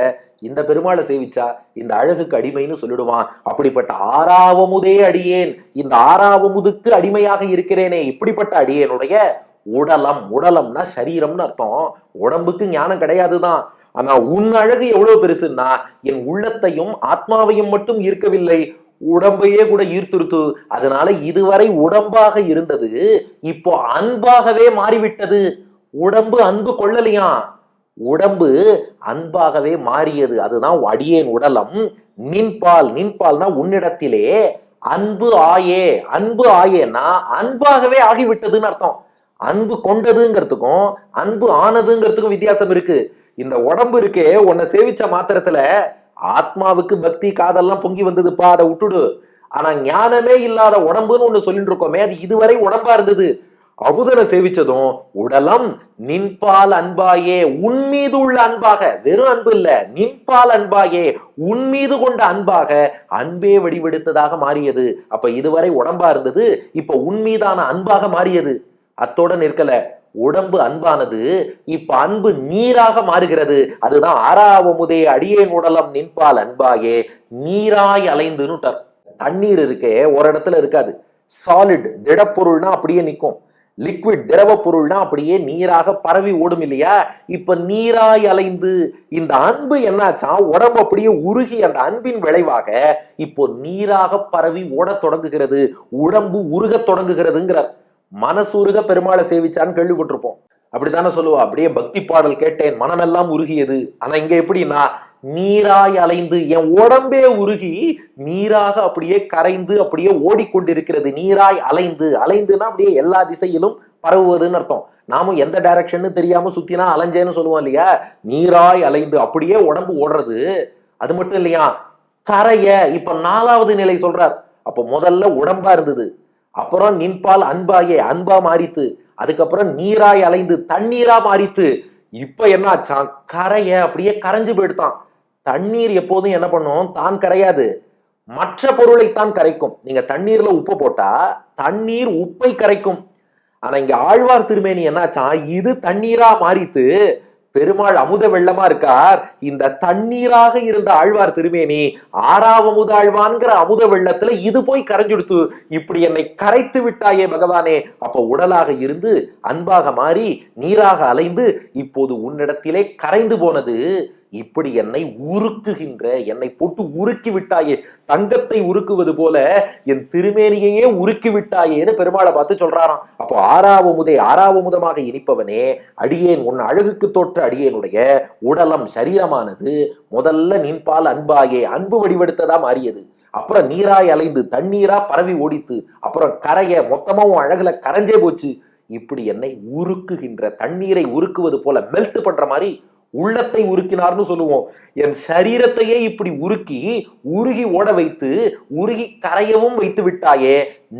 இந்த பெருமாளை சேவிச்சா இந்த அழகுக்கு அடிமைன்னு சொல்லிடுவான். அப்படிப்பட்ட ஆறாவமுதே அடியேன், இந்த ஆறாவமுதுக்கு அடிமையாக இருக்கிறேனே, இப்படிப்பட்ட அடியேனுடைய உடலம், உடலம்னா சரீரம்னு அர்த்தம். உடம்புக்கு ஞானம் கிடையாதுதான். ஆனா உன் அழகு எவ்வளவு பெருசுன்னா என் உள்ளத்தையும் ஆத்மாவையும் மட்டும் ஈர்க்கவில்லை, உடம்பையே கூட ஈர்த்துருத்து. அதனால இதுவரை உடம்பாக இருந்தது இப்போ அன்பாகவே மாறிவிட்டது. உடம்பு அன்பு கொள்ளலையா, உடம்பு அன்பாகவே மாறியது. அதுதான் அடியேன் உடலம் நின்பால். நின்பால்னா உன்னிடத்திலே அன்பு ஆயே. அன்பு ஆயேன்னா அன்பாகவே ஆகிவிட்டதுன்னு அர்த்தம். அன்பு கொண்டதுங்கிறதுக்கும் அன்பு ஆனதுங்கிறதுக்கும் வித்தியாசம் இருக்கு. இந்த உடம்பு இருக்கே, உன்னை சேவிச்ச மாத்திரத்துல ஆத்மாவுக்கு பக்தி காதெல்லாம் பொங்கி வந்ததுப்பா, அதை விட்டுடு. ஆனா ஞானமே இல்லாத உடம்புன்னு ஒண்ணு சொல்லிட்டு இருக்கோமே, அது இதுவரை உடம்பா இருந்தது. அமுதனை சேவிச்சதும் உடலம் நின்பால் அன்பாயே, உன் மீது உள்ள அன்பாக, வெறும் அன்பு இல்ல, நின்பால் அன்பாயே, உன் மீது கொண்ட அன்பாக அன்பே வடிவெடுத்ததாக மாறியது. அப்ப இதுவரை உடம்பா இருந்தது, இப்ப உன் மீதான அன்பாக மாறியது. அத்தோட நிற்கல, உடம்பு அன்பானது இப்ப அன்பு நீராக மாறுகிறது. அதுதான் ஆறாவமுதே அடியேன் உடலம் நின்பால் அன்பாயே நீராய் அலைந்துன்னு. தண்ணீர் இருக்கே ஒரு இடத்துல இருக்காது, சாலிட் திடப்பொருள்னா அப்படியே நிற்கும், லிக்விட் திரவ பொருள்னா அப்படியே நீராக பரவி ஓடும் இல்லையா. இப்ப நீராய் அலைந்து இந்த அன்பு என்னாச்சா, உடம்பு அப்படியே உருகி அந்த அன்பின் விளைவாக இப்போ நீராக பரவி ஓட தொடங்குகிறது, உடம்பு உருக தொடங்குகிறதுங்கிறார். மனசுருக பெருமாளை சேவிச்சான்னு கேள்விப்பட்டிருப்போம், அப்படித்தானே சொல்லுவா. அப்படியே பக்தி பாடல் கேட்டேன் மனமெல்லாம் உருகியது. ஆனா இங்க எப்படின்னா நீராய் அலைந்து, என் உடம்பே உருகி நீராக அப்படியே கரைந்து அப்படியே ஓடிக்கொண்டிருக்கிறது. நீராய் அலைந்து, அலைந்துன்னா அப்படியே எல்லா திசையிலும் பரவுவதுன்னு அர்த்தம். நாமும் எந்த டைரக்ஷன் தெரியாம சுத்தினா அலைஞ்சேன்னு சொல்லுவோம் இல்லையா. நீராய் அலைந்து அப்படியே உடம்பு ஓடுறது. அது மட்டும் இல்லையா, கரைய இப்ப 4வது நிலை சொல்றார். அப்ப முதல்ல உடம்பா இருந்தது, அப்புறம் நின்பால் அன்பாயே அன்பா மாறித்து, அதுக்கப்புறம் நீராய் அலைந்து தண்ணீரா மாறித்து. இப்ப என்ன ஆச்சான், கரைய அப்படியே கரைஞ்சு போயிடுதான். தண்ணீர் எப்போதும் என்ன பண்ணும், தான் கரையாது, மற்ற பொருளைத்தான் கரைக்கும். நீங்க தண்ணீர்ல உப்பு போட்டா தண்ணீர் உப்பை கரைக்கும். ஆனா இங்க ஆழ்வார் திருமேனி என்னாச்சான், இது தண்ணீரா மாறித்து, பெருமாள் அமுத வெள்ளமா இருக்கார். இந்த தண்ணீராக இருந்த ஆழ்வார் திருமேனி ஆறாவமுத ஆழ்வான்கிற அமுத வெள்ளத்துல இது போய் கரைஞ்சுடுத்து. இப்படி என்னை கரைத்து விட்டாயே பகவானே. அப்ப உடலாக இருந்து அன்பாக மாறி நீராக அலைந்து இப்போது உன்னிடத்திலே கரைந்து போனது. இப்படி என்னை உருக்குகின்ற, என்னை போட்டு உருக்கி விட்டாயே, தங்கத்தை உருக்குவது போல என் திருமேனியையே உருக்கி விட்டாயேன்னு பெருமாளை பார்த்து சொல்றாராம். அப்போ ஆறாவமுதமாக இனிப்பவனே, அடியேன் உன் அழகுக்கு தோற்ற அடியேனுடைய உடலம் சரீரமானது முதல்ல நின்பால் அன்பாயே அன்பு வடிவெடுத்ததா மாறியது, அப்புறம் நீராய் அலைந்து தண்ணீரா பரவி ஓடித்து, அப்புறம் கரைய மொத்தமா உன் அழகுல கரைஞ்சே போச்சு. இப்படி என்னை உருக்குகின்ற, தண்ணீரை உருக்குவது போல மெல்ட் பண்ற மாதிரி உள்ளத்தை உருக்கினார்னு சொல்லுவோம். என் சரீரத்தையே இப்படி உருகி ஓட வைத்து உருகி கரையவும் வைத்து விட்டாயே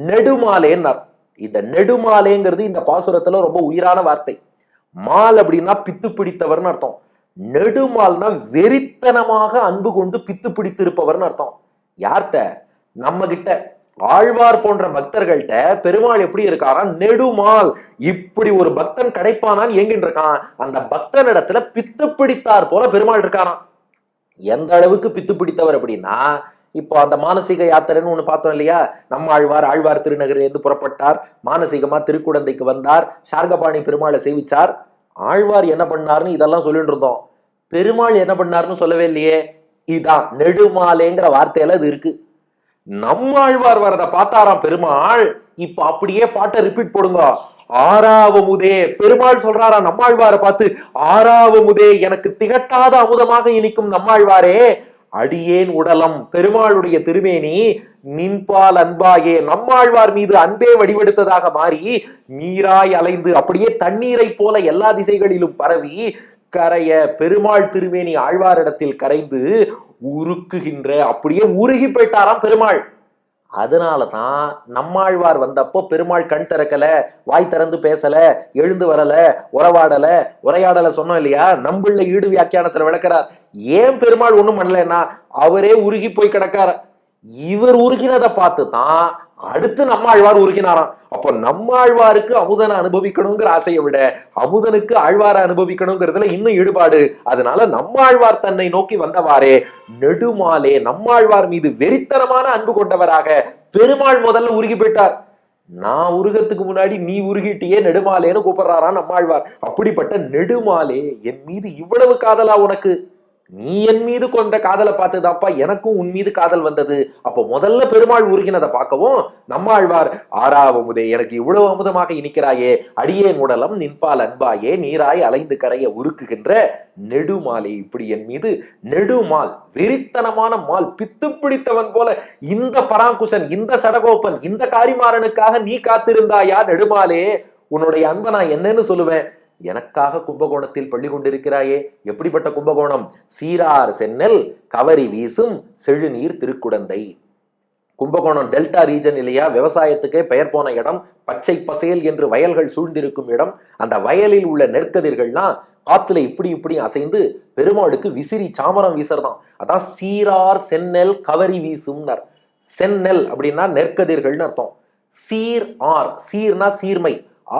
நெடுமாலேன்னார். இந்த நெடுமாலேங்கிறது இந்த பாசுரத்துல ரொம்ப உயிரான வார்த்தை. மால் அப்படின்னா பித்து பிடித்தவர்னு அர்த்தம். நெடுமால்னா வெறித்தனமாக அன்பு கொண்டு பித்து பிடித்து இருப்பவர்னு அர்த்தம். யார்கிட்ட? நம்ம கிட்ட. ஆழ்வார் போன்ற பக்தர்கள்ட்ட பெருமாள் எப்படி இருக்காராம், நெடுமால். இப்படி ஒரு பக்தன் கிடைப்பானான் ஏங்கிட்டு இருக்கான். அந்த பக்தனிடத்துல பித்து பிடித்தார் போல பெருமாள் இருக்காராம். எந்த அளவுக்கு பித்து பிடித்தவர் அப்படின்னா, இப்போ அந்த மானசீக யாத்திரைன்னு ஒண்ணு பார்த்தோம் இல்லையா, நம்ம ஆழ்வார் திருநகரில் இருந்து புறப்பட்டார், மானசீகமா திருக்குடந்தைக்கு வந்தார், சார்கபாணி பெருமாளை சேவிச்சார். ஆழ்வார் என்ன பண்ணாருன்னு இதெல்லாம் சொல்லிட்டு இருந்தோம். பெருமாள் என்ன பண்ணாருன்னு சொல்லவே இல்லையே. இதான் நெடுமாலேங்கிற வார்த்தையில இது இருக்கு. நம்மாழ்வார் வரத பார்த்தாராம் பெருமாள். இப்ப அப்படியே பாட்டை ரிப்பீட் போடுங்க. ஆறாவமுதே, பெருமாள் சொல்றாரா நம்மாழ்வாரை பார்த்து, ஆறாவமுதே எனக்கு திகட்டாத அமுதமாக இனிக்கும் நம்மாழ்வாரே, அடியேன் உடலம் பெருமாளுடைய திருமேனி நின்பால் அன்பாயே நம்மாழ்வார் மீது அன்பே வடிவெடுத்ததாக மாறி நீராய் அலைந்து அப்படியே தண்ணீரை போல எல்லா திசைகளிலும் பரவி கரைய பெருமாள் திருமேனி ஆழ்வாரிடத்தில் கரைந்து உருக்குகின்ற, அப்படியே உருகி போயிட்டாராம் பெருமாள். அதனாலதான் நம்மாழ்வார் வந்தப்போ பெருமாள் கண் திறக்கல, வாய் திறந்து பேசல, எழுந்து வரல, உரையாடல சொன்னோம் இல்லையா. நம்பிள்ள ஈடு வியாக்கியானத்துல விளக்குறார். ஏன் பெருமாள் ஒண்ணும் பண்ணலன்னா, அவரே உருகி போய் கிடக்கார. இவர் உருகினதை பார்த்து தான் அடுத்து நம்மாழ்வார் உருகினாராம். அப்போ நம்மாழ்வாருக்கு அமுதனை அனுபவிக்கணுங்கிற ஆசையை விட அமுதனுக்கு ஆழ்வாரை அனுபவிக்கணுங்கிறதுல இன்னும் ஈடுபாடு. அதனால நம்மாழ்வார் தன்னை நோக்கி வந்தவாறே நெடுமாலே, நம்மாழ்வார் மீது வெறித்தனமான அன்பு கொண்டவராக பெருமாள் முதல்ல உருகி போயிட்டார். நான் உருகத்துக்கு முன்னாடி நீ உருகிட்டியே நெடுமாலேன்னு கூப்பிடுறாராம் நம்மாழ்வார். அப்படிப்பட்ட நெடுமாலே, என் மீது இவ்வளவு காதலா உனக்கு? நீ என் மீது கொண்ட காதலை பார்த்துதாப்பா எனக்கும் உன் மீது காதல் வந்தது. அப்போ முதல்ல பெருமாள் உருகினதை பார்க்கவும் நம்மாழ்வார், ஆறாவமுதே எனக்கு இவ்வளவு அமுதமாக இனிக்கிறாயே, அடியேன் உடலம் நின்பால் அன்பாயே நீராய் அலைந்து கரைய உருக்குகின்ற நெடுமாலே, இப்படி என் மீது நெடுமால், வெறித்தனமான மால், பித்து பிடித்தவன் போல இந்த பராங்குசன், இந்த சடகோப்பன், இந்த காரிமாறனுக்காக நீ காத்திருந்தாயா நெடுமாலே? உன்னுடைய அன்பை நான் என்னன்னு சொல்லுவேன்? எனக்காக கும்பகோணத்தில் பள்ளி கொண்டிருக்கிறாயே. எப்படிப்பட்ட கும்பகோணம்? சீரார் சென்னல் கவரி வீசும் செழுநீர் திருக்குடந்தை. கும்பகோணம் டெல்டா ரீஜன் இல்லையா, விவசாயத்துக்கே பெயர் போன இடம், பச்சை பசேல் என்று வயல்கள் சூழ்ந்திருக்கும் இடம். அந்த வயலில் உள்ள நெற்கதிர்கள்லாம் காத்துல இப்படி இப்படி அசைந்து பெருமாளுக்கு விசிறி சாமரம் வீசறதான். அதான் சீரார் சென்னல் கவரி வீசும்னார். சென்னல் அப்படின்னா நெற்கதிர்கள்னு அர்த்தம். சீர்னா சீர்மை,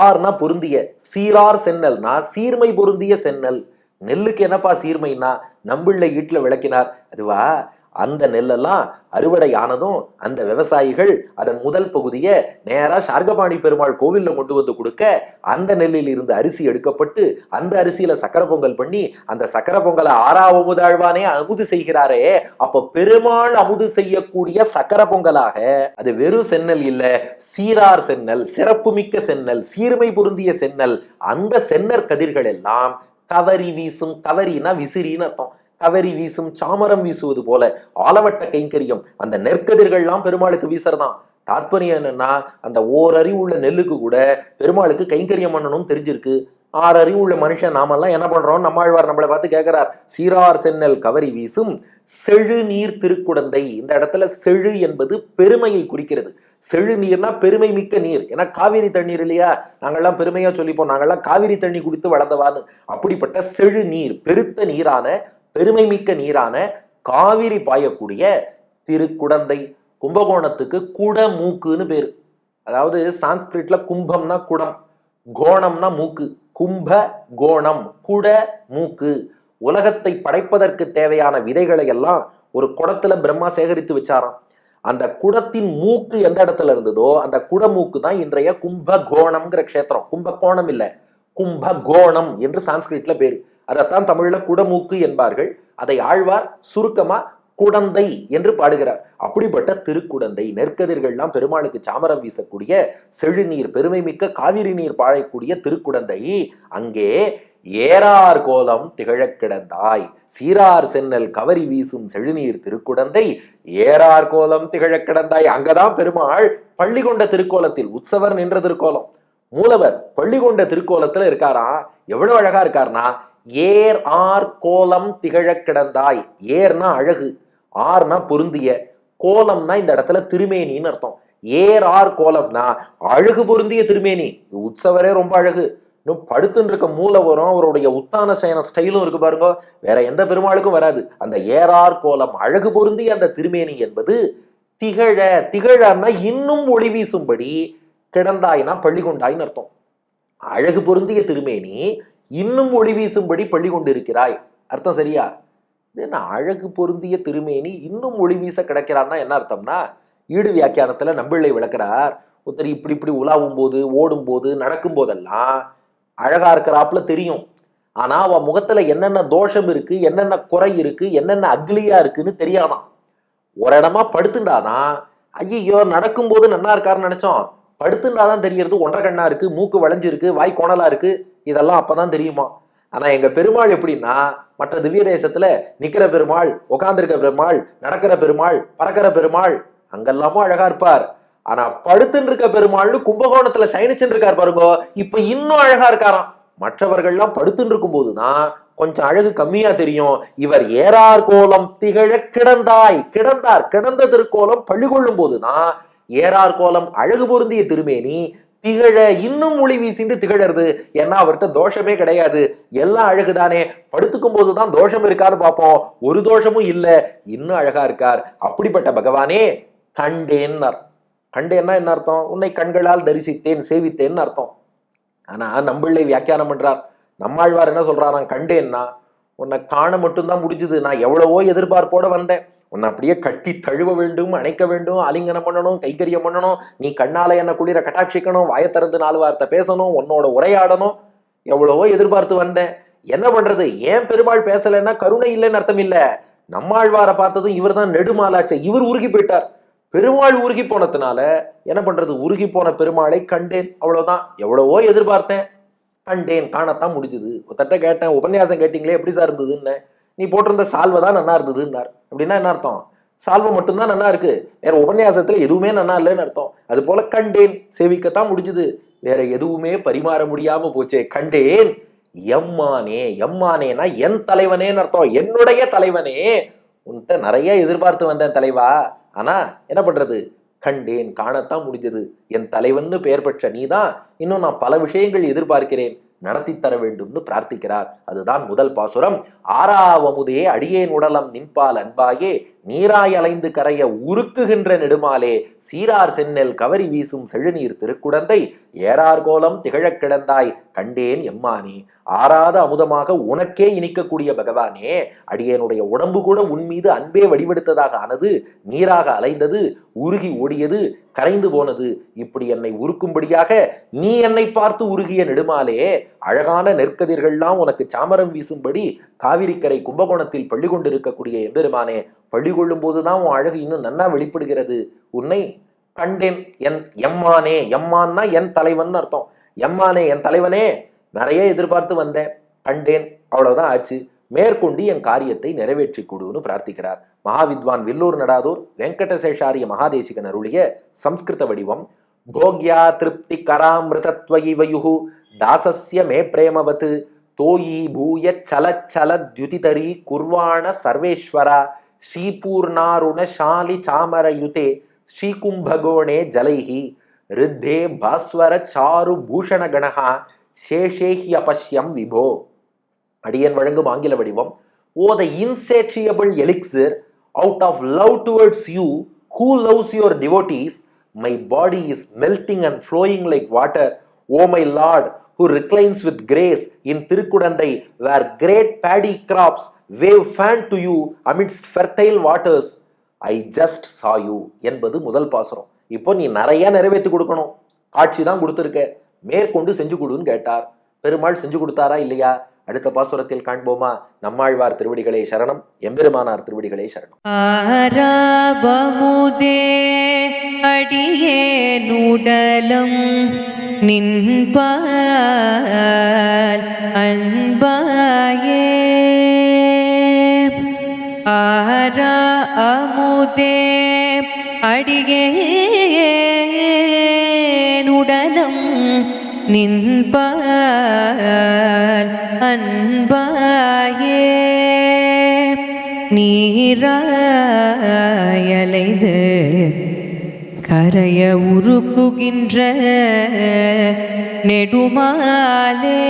ஆர்னா பொருந்திய, சீரார் சென்னல்னா சீர்மை பொருந்திய சென்னல். நெல்லுக்கு என்னப்பா சீர்மைன்னா நம்பிள்ளை வீட்டுல விளக்கினார். அதுவா, அந்த நெல்லெல்லாம் அறுவடை ஆனதும் அந்த விவசாயிகள் அதன் முதல் பகுதியை நேரா சார்கபாணி பெருமாள் கோவில்ல கொண்டு வந்து கொடுக்க, அந்த நெல்லில் இருந்து அரிசி எடுக்கப்பட்டு அந்த அரிசியில சக்கரை பொங்கல் பண்ணி அந்த சக்கரை பொங்கலை ஆறாவமுதாழ்வானே அமுது செய்கிறாரே. அப்ப பெருமாள் அமுது செய்யக்கூடிய சக்கரை பொங்கலாக அது வெறும் சென்னல் இல்ல, சீரார் சென்னல், சிறப்புமிக்க சென்னல், சீர்மை பொருந்திய சென்னல். அந்த சென்னர் கதிர்கள் எல்லாம் கவரி வீசும், கவரினா விசிறின்னு அர்த்தம், கவரி வீசும் சாமரம் வீசுவது போல ஆலவட்ட கைங்கரியம். அந்த நெற்கதிர்கள்லாம் பெருமாளுக்கு வீசறதான். தாற்பயம் என்னன்னா, அந்த ஓரறிவு உள்ள நெல்லுக்கு கூட பெருமாளுக்கு கைங்கரியம் பண்ணணும்னு தெரிஞ்சிருக்கு. 6 அறிவு உள்ள மனுஷன் நாமெல்லாம் என்ன பண்றோம்? நம்மாழ்வார் நம்மளை பார்த்து கேட்கிறார், சீரார் சென்னல் கவரி வீசும் செழுநீர் திருக்குடந்தை. இந்த இடத்துல செழு என்பது பெருமையை குறிக்கிறது. செழு நீர்னா பெருமை மிக்க நீர். ஏன்னா காவிரி தண்ணீர் இல்லையா, நாங்கெல்லாம் பெருமையா சொல்லிப்போம், நாங்கெல்லாம் காவிரி தண்ணி குடித்து வளர்ந்தவான்னு. அப்படிப்பட்ட செழு நீர், பெருத்த நீரான, பெருமை மிக்க நீரான காவிரி பாயக்கூடிய திருக்குடந்தை. கும்பகோணத்துக்கு குடமூக்குன்னு பேரு. அதாவது சான்ஸ்கிரிட்ல கும்பம்னா குடம், கோணம்னா மூக்கு. கும்ப கோணம், குட மூக்கு. உலகத்தை படைப்பதற்கு தேவையான விதைகளை எல்லாம் ஒரு குடத்துல பிரம்மா சேகரித்து வச்சாராம். அந்த குடத்தின் மூக்கு எந்த இடத்துல இருந்ததோ அந்த குடமூக்கு தான் இன்றைய கும்பகோணம்ங்கிற க்ஷேத்திரம். கும்பகோணம் இல்ல, கும்பகோணம் என்று சான்ஸ்கிரிட்ல பேரு. அதைத்தான் தமிழ்ல குடமூக்கு என்பார்கள். அதை ஆழ்வார் சுருக்கமா குடந்தை என்று பாடுகிறார். அப்படிப்பட்ட திருக்குடந்தை, நெற்கதிர்கள்லாம் பெருமாளுக்கு சாமரம் வீசக்கூடிய செழுநீர், பெருமை மிக்க காவிரி நீர் பாழக்கூடிய திருக்குடந்தை. அங்கே ஏறார் கோலம் திகழக் கிடந்தாய், சீரார் சென்னல் கவரி வீசும் செழுநீர் திருக்குடந்தை, ஏறார் கோலம் திகழக் கிடந்தாய். அங்கதான் பெருமாள் பள்ளி கொண்ட திருக்கோலத்தில், உற்சவர் நின்ற திருக்கோலம், மூலவர் பள்ளி கொண்ட திருக்கோலத்துல இருக்காரா. எவ்வளவு அழகா இருக்காருனா, ஏர் ஆர் கோலம் திகழக் கிடந்தாய். ஏர்னா அழகு, ஆர்னா பொருந்திய, கோலம்னா இந்த இடத்துல திருமேனின்னு அர்த்தம். ஏர் ஆர் கோலம்னா அழகு பொருந்திய திருமேனி. உற்சவரே ரொம்ப அழகு. இன்னும் படுத்துன்னு இருக்க மூலவரும் அவருடைய உத்தான சயன ஸ்டைலும் இருக்கு பாருங்க, வேற எந்த பெருமாளுக்கும் வராது. அந்த ஏறார் கோலம், அழகு பொருந்திய அந்த திருமேனி என்பது திகழ, திகழன்னா இன்னும் ஒளி வீசும்படி, கிடந்தாய்னா பள்ளி கொண்டாய்னு அர்த்தம். அழகு பொருந்திய திருமேனி இன்னும் ஒளி வீசும்படி பள்ளி கொண்டிருக்கிறாய், அர்த்தம் சரியா? என்ன அழகு பொருந்திய திருமேனி இன்னும் ஒளி வீச கிடைக்கிறான்னா என்ன அர்த்தம்னா, ஈடு வியாக்கியானத்துல நம்பிள்ளை விளக்குறார். ஒருத்தர் இப்படி இப்படி உலாவும் போது, ஓடும் போது, நடக்கும் போதெல்லாம் அழகா இருக்கிறாப்புல தெரியும். ஆனா அவ முகத்துல என்னென்ன தோஷம் இருக்கு, என்னென்ன குறை இருக்கு, என்னென்ன அக்லியா இருக்குன்னு தெரியாதான். ஒரு இடமா படுத்துண்டாதான் ஐயோ நடக்கும் போது நல்லா இருக்காருன்னு நினைச்சோம், படுத்துண்டாதான் தெரியறது ஒன்றரை கண்ணா இருக்கு, மூக்கு வளைஞ்சிருக்கு, வாய் கோணலா இருக்கு, இதெல்லாம் அப்பதான் தெரியுமா. ஆனா எங்க பெருமாள் எப்படின்னா, மற்ற திவ்ய தேசத்துல நிக்கிற பெருமாள், உட்கார்ந்துருக்க பெருமாள், நடக்கிற பெருமாள், பறக்கிற பெருமாள், அங்கெல்லாமும் அழகா இருப்பார். ஆனா படுத்துன்னு இருக்க பெருமாள்னு கும்பகோணத்துல சயனிச்சுன்னு இருக்கார் பாருங்க, இப்ப இன்னும் அழகா இருக்காராம். மற்றவர்கள்லாம் படுத்துன்னு இருக்கும் போதுதான் கொஞ்சம் அழகு கம்மியா தெரியும். இவர் ஏறார் கோலம் திகழ கிடந்தாய், கிடந்தார், கிடந்த திருக்கோலம் பள்ளி கொள்ளும் போதுதான் ஏறார் கோலம், அழகு பொருந்திய திருமேனி திகழ, இன்னும் ஒளி வீசிட்டு திகழறது. ஏன்னா அவர்கிட்ட தோஷமே கிடையாது, எல்லாம் அழகுதானே. படுத்துக்கும் போதுதான் தோஷம் இருக்கான்னு பார்ப்போம், ஒரு தோஷமும் இல்ல, இன்னும் அழகா இருக்கார். அப்படிப்பட்ட பகவானே கண்டேன்னார். கண்டேன்னா என்ன அர்த்தம்? உன்னை கண்களால் தரிசித்தேன், சேவித்தேன்னு அர்த்தம். ஆனா நம்பிள்ளை வியாக்கியானம் பண்றார். நம்மாழ்வார் என்ன சொல்றாராம், கண்டேன்னா உன்னை காண மட்டும்தான் முடிஞ்சது, நான் எவ்வளவோ எதிர்பார்ப்போட வந்தேன், உன்னை அப்படியே கட்டி தழுவ வேண்டும், அணைக்க வேண்டும், ஆலிங்கனம் பண்ணணும், கைக்கரியம் பண்ணணும், நீ கண்ணால என்ன குளிர கட்டாட்சிக்கணும், வாயை திறந்து 4 வார்த்தை பேசணும், உன்னோட உரையாடணும், எவ்வளவோ எதிர்பார்த்து வந்தேன். என்ன பண்றது, ஏன் பெருமாள் பேசலைன்னா கருணை இல்லைன்னு அர்த்தம் இல்ல. நம்மாழ்வாரை பார்த்ததும் இவர் தான் நெடுமாலாச்ச, இவர் உருகி போயிட்டார். பெருமாள் உருகி போனதுனால என்ன பண்றது, உருகி போன பெருமாளை கண்டேன், அவ்வளவுதான். எவ்வளவோ எதிர்பார்த்தேன், கண்டேன், காணத்தான் முடிஞ்சது. ஒருத்தட்ட கேட்டேன், உபன்யாசம் கேட்டீங்களே எப்படி சார் இருந்ததுன்னு, நீ போட்டிருந்த சால்வை தான் நல்லா இருந்ததுன்னார். அப்படின்னா என்ன அர்த்தம், சால்வை மட்டும்தான் நல்லா இருக்கு, வேற உபன்யாசத்துல எதுவுமே நல்லா இல்லைன்னு அர்த்தம். அது போல கண்டேன், சேவிக்கத்தான் முடிஞ்சது, வேற எதுவுமே பரிமாற முடியாம போச்சே. கண்டேன் எம்மானே, எம்மானேனா என் தலைவனேன்னு அர்த்தம், என்னுடைய தலைவனே, உன்கிட்ட நிறைய எதிர்பார்த்து வந்தேன் தலைவா, ஆனா என்ன பண்றது, கண்டேன், காணத்தான் முடிஞ்சது. என் தலைவன்னு பெயர் பெற்ற நீதான் இன்னும் நான் பல விஷயங்கள் எதிர்பார்க்கிறேன், நடத்தி தர வேண்டும்னு பிரார்த்திக்கிறார். அதுதான் முதல் பாசுரம். ஆறாவமுதே அடியேன் உடலம் நின்பால் அன்பாயே, நீராய் அலைந்து கரைய உருக்குகின்ற நெடுமாலே, சீரார் சென்னல் கவரி வீசும் செழுநீர் திருக்குடந்தை, ஏறார் கோலம் திகழக் கிடந்தாய், கண்டேன் எம்மானே. ஆறாத அமுதமாக உனக்கே இனிக்கக்கூடிய பகவானே, அடியேனுடைய உடம்பு கூட உன் மீது அன்பே வடிவெடுத்ததாக ஆனது, நீராக அலைந்தது, உருகி ஓடியது, கரைந்து போனது. இப்படி என்னை உருக்கும்படியாக நீ என்னை பார்த்து உருகிய நெடுமாலே, அழகான நெற்கதிர்கள்லாம் உனக்கு சாமரம் வீசும்படி காவிரிக்கரை கும்பகோணத்தில் பள்ளி கொண்டிருக்கக்கூடிய எம்பெருமானே, பள்ளி கொள்ளும் போதுதான் உன் அழகு இன்னும் நன்னா வெளிப்படுகிறது. உன்னை கண்டேன், என் எம்மானே, எம்மான்னா என் தலைவன் அர்த்தம். எம்மானே என் தலைவனே, நிறைய எதிர்பார்த்து வந்தேன், கண்டேன், அவ்வளவுதான் ஆச்சு, மேற்கொண்டு என் காரியத்தை நிறைவேற்றி கொடுன்னு பிரார்த்திக்கிறார். மகாவித்வான் வில்லூர் நடாதூர் வெங்கடசேஷாரிய மகாதேசிகன் அருளிய சம்ஸ்கிருத வடிவம். போக்யா திருப்தி கராமிருதத்வயி வயுஹு தாசஸ்ய மே பிரேமவத் தோயி பூய சல சலத்யுதிதரி குர்வாண சர்வேஸ்வரா ஸ்ரீபூர்ணாருண ஷாலி சாமரயுதே ஸ்ரீகும்பகோணே ஜலைஹி ரித்தே பாஸ்வர சாரு பூஷண கணஹா சேஷேஹி அபஷ்யம் விபோ. அடியன் வழங்கும் ஆங்கில வடிவம். ஓ த இன்சேட்ரியபிள் எலிக்ஸிர், out of love towards you, who loves your devotees, my body is melting and flowing like water. O my Lord, who reclines with grace in Tirukudandai, where great paddy crops wave fan to you amidst fertile waters, I just saw you என்பது முதல் பாசுரம். இப்போ நீ நிறைய நிறைவேற்றி கொடுக்கணும், காட்சி தான் கொடுத்துருக்க, மேற்கொண்டு செஞ்சு கொடுன்னு கேட்டார். பெருமாள் செஞ்சு கொடுத்தாரா இல்லையா? அடுத்த பாசுரத்தில் காண்போமா? நம்மாழ்வார் திருவடிகளே சரணம், எம்பெருமானார் திருவடிகளே சரணம். ஆராவமுதே அடியே நுடலம் நின்பால் அன்பாயே. ஆரா அமுதே அடியே நுடலம் நின்பால் அன்பாயே. நீராயலைது கரைய உருக்குகின்ற நெடுமாலே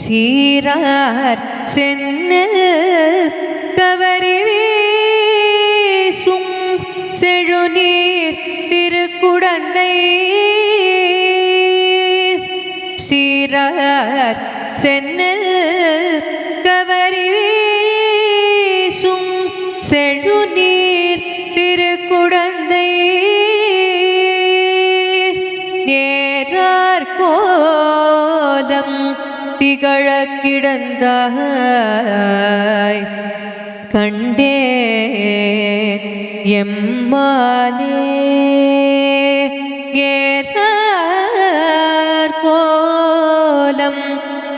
சீரார் சென்னல் கவரி வீசும் செழுநீர் திருக்குடந்தை. சீரார் சென்னல் கவரி வீசும் செழுநீர் திருக்குடந்தை. நேரார் கோலம் திகழ கிடந்தாய் கண்டே எம்மானே. ஏறார் கோலம்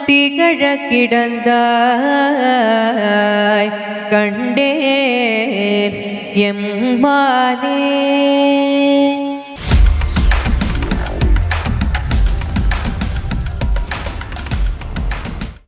திகழ கிடந்தாய் கண்டே எம்மானே.